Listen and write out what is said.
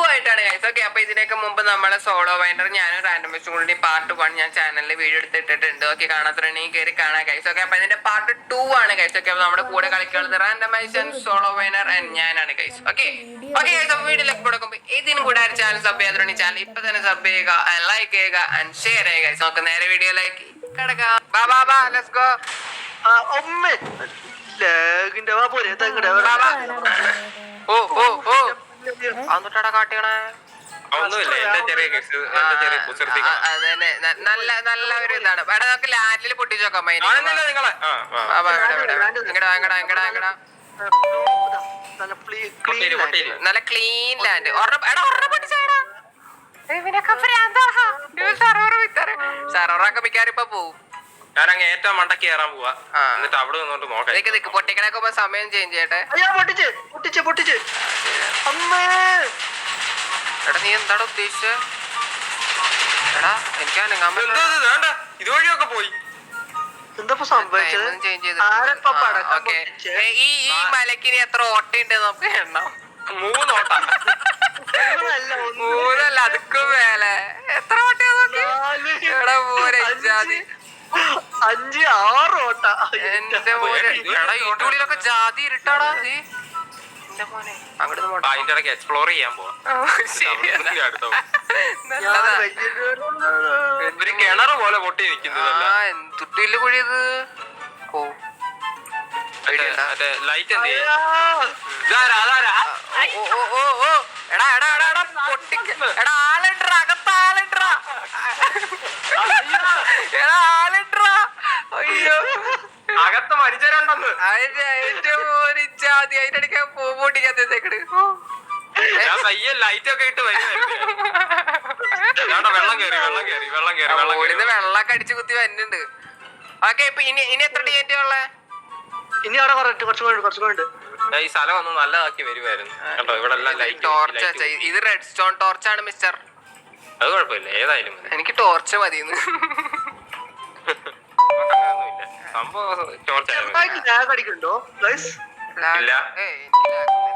ആയിട്ടാണ് guys. Okay, അപ്പൊ ഇതിനൊക്കെ മുമ്പ് നമ്മളെ സോളോ വൈൻഡർ ഞാനും റാൻഡം വെച്ചും കൂടി പാർട്ട് 1 ഞാൻ ചാനലിൽ വീഡിയോ എടുത്തിട്ടുണ്ട്. ഓക്കെ, കാണാത്തവരുണ്ടെങ്കിൽ കയറി കാണാം ഗൈസ്. ഓക്കെ, അപ്പൊ ഇതിന്റെ പാർട്ട് 2 ആണ് ഗൈസ്. ഓക്കെ, അപ്പൊ നമ്മുടെ കൂടെ കളിക്കുന്നത് റാൻഡമൈസൻ, സോളോ വൈനർ ആൻഡ് ഞാനാണ് ഗൈസ്. ഓക്കെ ഓക്കെ ഗൈസ്, അപ്പൊ വീഡിയോയിലേക്ക് കൊടുക്കുമ്പോൾ ഇതിനും കൂടെ ചാനൽ സബ് ചെയ്യാത്തവരുണ്ടെങ്കിൽ ചാനൽ ഇപ്പൊ തന്നെ സബ് ചെയ്യുക, ലൈക്ക് ചെയ്യുക ആൻഡ് ഷെയർ ചെയ്യുക ഗൈസ്. നമുക്ക് നേരെ വീഡിയോയിലേക്ക് കിടക്കാം. ബാ ബാ ബാ, ലെറ്റ്സ് ഗോ. ഓ ഓ ഓ, അന്നിട്ടാ കാട്ടിയണേ. അതന്നെ, നല്ല നല്ല ഒരു ഇതാണ്. ഇവിടെ നമുക്ക് ലാൻഡിൽ പൊട്ടിച്ചു നോക്കാം. നല്ല ക്ലീൻ ലാൻഡ്. സെർവറൊക്കെ മിക്കാറും ഇപ്പൊ പോവും. ഞാനങ്ങ് ഏറ്റവും മണ്ടക്ക് കയറാൻ പോവാ. എന്നിട്ട് അവിടെ നിന്നോട്ട് നോക്കാം. പൊട്ടിക്കണൊക്കെ സമയം ചേഞ്ച് ചെയ്യട്ടെ. എടാ നീ എന്താടാ ഉദ്ദേശിച്ചത്? എടാ എനിക്ക് ഇതുവഴിയൊക്കെ പോയി. ഈ മലക്ക് ഇനി എത്ര ഓട്ടയുണ്ട് നമുക്ക് എണ്ണം? 3 ഓട്ട. 3 അതുക്കും മേലെ. എത്ര ഓട്ടയാ നോക്കി? എടാ മോനെ 5 6 ഓട്ട. എന്റെ മോനെ, എടാ യൂട്യൂബിലൊക്കെ ജാതി ഇരുട്ടാടാ. മോനെ അങ്ങോട്ട് അതിന്റെ ഇടയ്ക്ക് എക്സ്പ്ലോർ ചെയ്യാൻ പോവാ. ഒരു കിണറ് പോലെ പൊട്ടി നിൽക്കുന്നത്. എന്തുട്ടില്ല കുഴിയത്. ഓ ലൈറ്റ് എന്ത് ചെയ്യും? എടാ എടാ എടാ എടാ പൊട്ടിക്ക. എടാ ആളിട്ര, അകത്ത് ആളിട്ര. എടാ ആളിട്ര. അയ്യോ, അകത്ത് മരിച്ചരുണ്ടെന്ന്. അതിന്റെ ഏറ്റവും മോനിച്ചാതി അതിന്റെ ഇടയ്ക്ക് പൂ പൊട്ടിക്കാത്തേക്കട്. ലൈറ്റ് ഒക്കെ ഇട്ട് വെള്ളമൊക്കെ അടിച്ചു കുത്തി വരുന്നുണ്ട്. ഓക്കെ, ഇപ്പൊ ഇനി എത്ര ടിഎൻടി ഉള്ളേ? ഇനി അവിടെ കുറച്ചുകൂടെ. ഈ സ്ഥലം ഒന്ന് നല്ലതാക്കി വരുമായിരുന്നു കേട്ടോ. ഇവിടെ ടോർച്ച്. ഇത് റെഡ് സ്റ്റോൺ ടോർച്ചാണ് മിസ്റ്റർ. അത് കുഴപ്പമില്ല, ഏതായാലും എനിക്ക് ടോർച്ച് മതിയെന്ന്. സംഭവം ടോർച്ച് ലാഗ് അടിക്കുന്നുണ്ടോ? എനിക്ക്